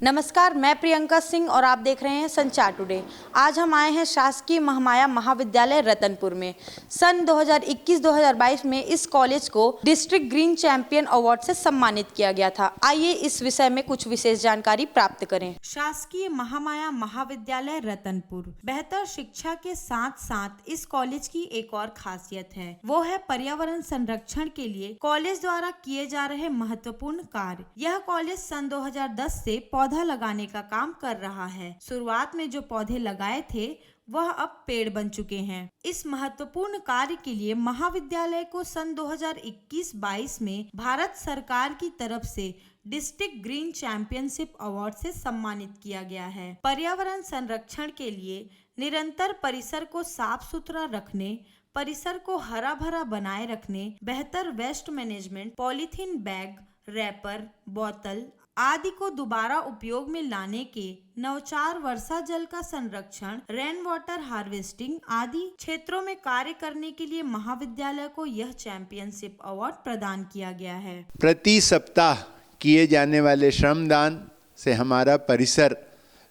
नमस्कार, मैं प्रियंका सिंह और आप देख रहे हैं संचार टुडे। आज हम आए हैं शासकीय महामाया महाविद्यालय रतनपुर में। सन 2021-2022 में इस कॉलेज को डिस्ट्रिक्ट ग्रीन चैंपियन अवार्ड से सम्मानित किया गया था। आइए इस विषय में कुछ विशेष जानकारी प्राप्त करें। शासकीय महामाया महाविद्यालय रतनपुर बेहतर शिक्षा के साथ साथ इस कॉलेज की एक और खासियत है, वो है पर्यावरण संरक्षण के लिए कॉलेज द्वारा किए जा रहे महत्वपूर्ण कार्य। यह कॉलेज सन 2010 से पौधा लगाने का काम कर रहा है। शुरुआत में जो पौधे लगाए थे वह अब पेड़ बन चुके हैं। इस महत्वपूर्ण कार्य के लिए महाविद्यालय को सन 2021-22 में भारत सरकार की तरफ से डिस्ट्रिक्ट ग्रीन चैंपियनशिप अवार्ड से सम्मानित किया गया है। पर्यावरण संरक्षण के लिए निरंतर परिसर को साफ सुथरा रखने, परिसर को हरा भरा बनाए रखने, बेहतर waste management, polythene bag, wrapper, बोतल आदि को दोबारा उपयोग में लाने के, नवचार वर्षा जल का संरक्षण, रेन वाटर हार्वेस्टिंग आदि क्षेत्रों में कार्य करने के लिए महाविद्यालय को यह चैंपियनशिप अवार्ड प्रदान किया गया है। प्रति सप्ताह किए जाने वाले श्रमदान से हमारा परिसर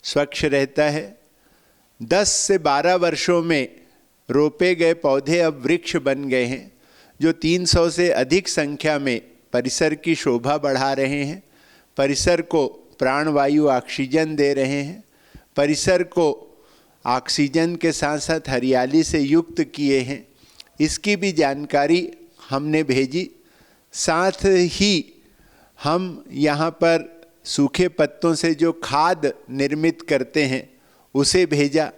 स्वच्छ रहता है। 10 से 12 वर्षों में रोपे गए पौधे अब वृक्ष बन गए हैं, जो 300 से अधिक संख्या में परिसर की शोभा बढ़ा रहे हैं, परिसर को प्राणवायु ऑक्सीजन दे रहे हैं, परिसर को ऑक्सीजन के साथ साथ हरियाली से युक्त किए हैं। इसकी भी जानकारी हमने भेजी। साथ ही हम यहाँ पर सूखे पत्तों से जो खाद निर्मित करते हैं उसे भेजा।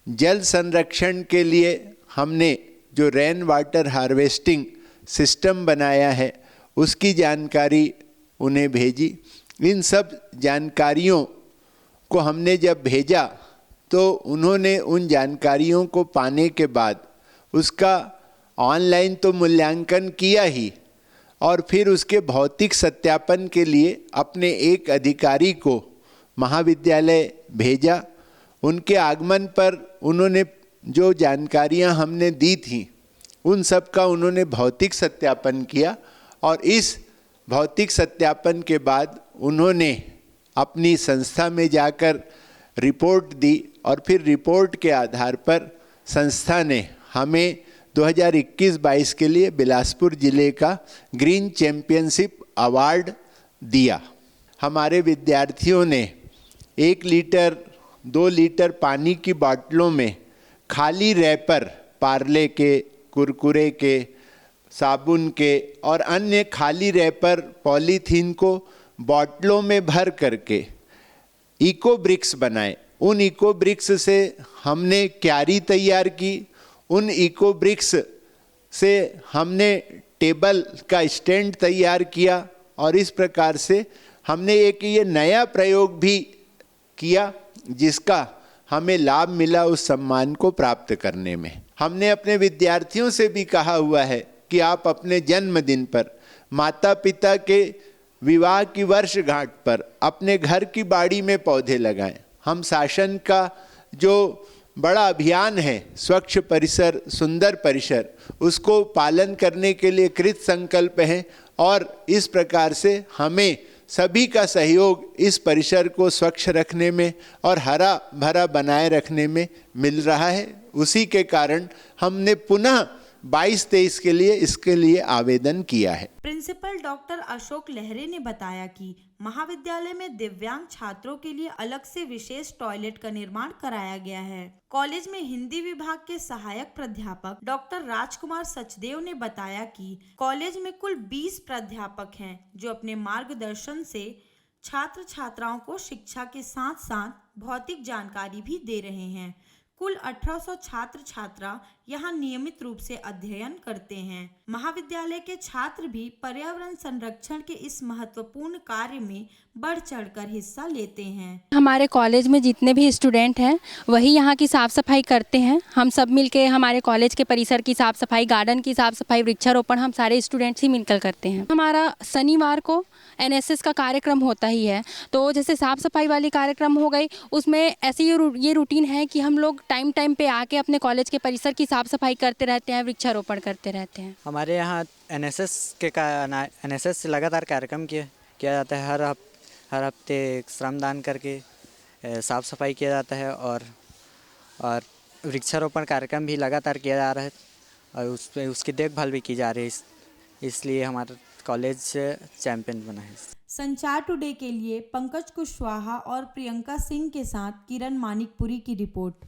जल संरक्षण के लिए हमने जो रेन वाटर हार्वेस्टिंग सिस्टम बनाया है उसकी जानकारी उन्हें भेजी। इन सब जानकारियों को हमने जब भेजा तो उन्होंने उन जानकारियों को पाने के बाद उसका ऑनलाइन तो मूल्यांकन किया ही, और फिर उसके भौतिक सत्यापन के लिए अपने एक अधिकारी को महाविद्यालय भेजा। उनके आगमन पर उन्होंने जो जानकारियां हमने दी थी उन सब का उन्होंने भौतिक सत्यापन किया, और इस भौतिक सत्यापन के बाद उन्होंने अपनी संस्था में जाकर रिपोर्ट दी, और फिर रिपोर्ट के आधार पर संस्था ने हमें 2021-22 के लिए बिलासपुर जिले का ग्रीन चैंपियनशिप अवार्ड दिया। हमारे विद्यार्थियों ने 1 लीटर 2 लीटर पानी की बोतलों में खाली रैपर, पार्ले के, कुरकुरे के, साबुन के और अन्य खाली रैपर पॉलीथीन को बोतलों में भर करके इको ब्रिक्स बनाए। उन इको ब्रिक्स से हमने क्यारी तैयार की। उन इको ब्रिक्स से हमने टेबल का स्टैंड तैयार किया, और इस प्रकार से हमने एक ये नया प्रयोग भी किया जिसका हमें लाभ मिला उस सम्मान को प्राप्त करने में। हमने अपने विद्यार्थियों से भी कहा हुआ है कि आप अपने जन्मदिन पर, माता पिता के विवाह की वर्षगांठ पर अपने घर की बाड़ी में पौधे लगाएं। हम शासन का जो बड़ा अभियान है स्वच्छ परिसर सुंदर परिसर, उसको पालन करने के लिए कृत संकल्प हैं, और इस प्रकार से हमें सभी का सहयोग इस परिसर को स्वच्छ रखने में और हरा भरा बनाए रखने में मिल रहा है। उसी के कारण हमने पुनः 22-23 के लिए इसके लिए आवेदन किया है। प्रिंसिपल डॉक्टर अशोक लहरे ने बताया कि महाविद्यालय में दिव्यांग छात्रों के लिए अलग से विशेष टॉयलेट का निर्माण कराया गया है। कॉलेज में हिंदी विभाग के सहायक प्राध्यापक डॉक्टर राजकुमार सचदेव ने बताया कि कॉलेज में कुल 20 प्राध्यापक हैं जो अपने मार्गदर्शन से छात्र छात्राओं को शिक्षा के साथ साथ भौतिक जानकारी भी दे रहे हैं। कुल 1800 छात्र छात्रा यहाँ नियमित रूप से अध्ययन करते हैं। महाविद्यालय के छात्र भी पर्यावरण संरक्षण के इस महत्वपूर्ण कार्य में बढ़ चढ़कर हिस्सा लेते हैं। हमारे कॉलेज में जितने भी स्टूडेंट हैं वही यहाँ की साफ़ सफाई करते हैं। हम सब मिलके हमारे कॉलेज के परिसर की साफ़ सफाई, गार्डन की साफ़ सफाई, वृक्षारोपण हम सारे स्टूडेंट्स ही मिलकर करते हैं। हमारा शनिवार को एनएसएस का कार्यक्रम होता ही है, तो जैसे साफ़ सफाई वाली कार्यक्रम हो गई, उसमें ऐसी ये रूटीन है कि हम लोग टाइम पे आके अपने कॉलेज के परिसर की साफ़ सफाई करते रहते हैं, वृक्षारोपण करते रहते हैं। हमारे यहाँ एनएसएस लगातार कार्यक्रम किया जाता है। हर हफ्ते श्रमदान करके साफ़ सफाई किया जाता है और वृक्षारोपण कार्यक्रम भी लगातार किया जा रहा है और उसकी देखभाल भी की जा रही है। इसलिए हमारा कॉलेज चैम्पियन बना है। संचार टुडे के लिए पंकज कुशवाहा और प्रियंका सिंह के साथ किरण मानिकपुरी की रिपोर्ट।